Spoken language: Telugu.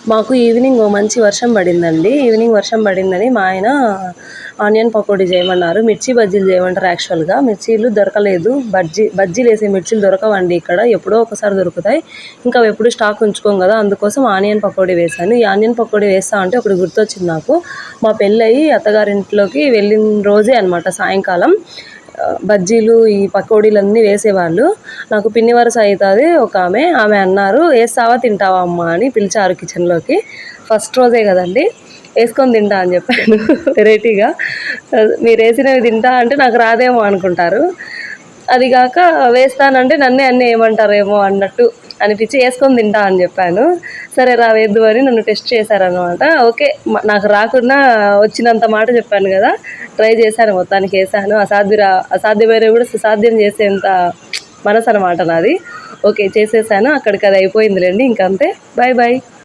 మాకు ఈవినింగ్ మంచి వర్షం పడిందండి. ఈవినింగ్ వర్షం పడిందని మా ఆయన ఆనియన్ పకోడీ చేయమన్నారు. మిర్చి బజ్జీలు చేయమంటారు యాక్చువల్‌గా. మిర్చీలు దొరకలేదు. బజ్జీలేసే మిర్చీలు దొరకవండి ఇక్కడ. ఎప్పుడో ఒకసారి దొరుకుతాయి. ఇంకా అవి ఎప్పుడు స్టాక్ ఉంచుకోం కదా! అందుకోసం ఆనియన్ పకోడీ వేశాను. ఈ ఆనియన్ పకోడీ వేస్తా ఉంటే ఒకటి గుర్తొచ్చింది నాకు. మా పెళ్ళయి అత్తగారింట్లోకి వెళ్ళిన రోజే అనమాట సాయంకాలం. బజ్జీలు, ఈ పకోడీలన్నీ వేసేవాళ్ళు. నాకు పిన్ని వరుస అయితది ఒకామె. ఆమె అన్నారు, "ఏస్తావా? తింటావా అమ్మా" అని పిలిచారు కిచెన్‌లోకి. ఫస్ట్ రోజే కదండీ! ఏసుకొని తింటా అని చెప్పాను వెరైటీగా. మీరేసినవి తింటా అంటే నాకు రాదేమో అనుకుంటారు. అది గాక వేస్తానంటే నన్నే అన్నీ ఏయమంటారేమో అన్నట్టు అనిపిచ్చి ఏసుకొని తింటా అని చెప్పాను. సరే రా వేద్దువు అని నన్ను టెస్ట్ చేశారనమాట. ఓకే. నాకు రాకున్నా వచ్చినంత మాట చెప్పాను గదా! ట్రై చేశాను, మొత్తానికేశాను. అసాధ్యమైనవి కూడా సుసాధ్యం చేసేంత మనసనమాట నాది. ఓకే. చేసేసాను. అక్కడికది అయిపోయిందిలెండి. ఇంకంతే. Bye bye.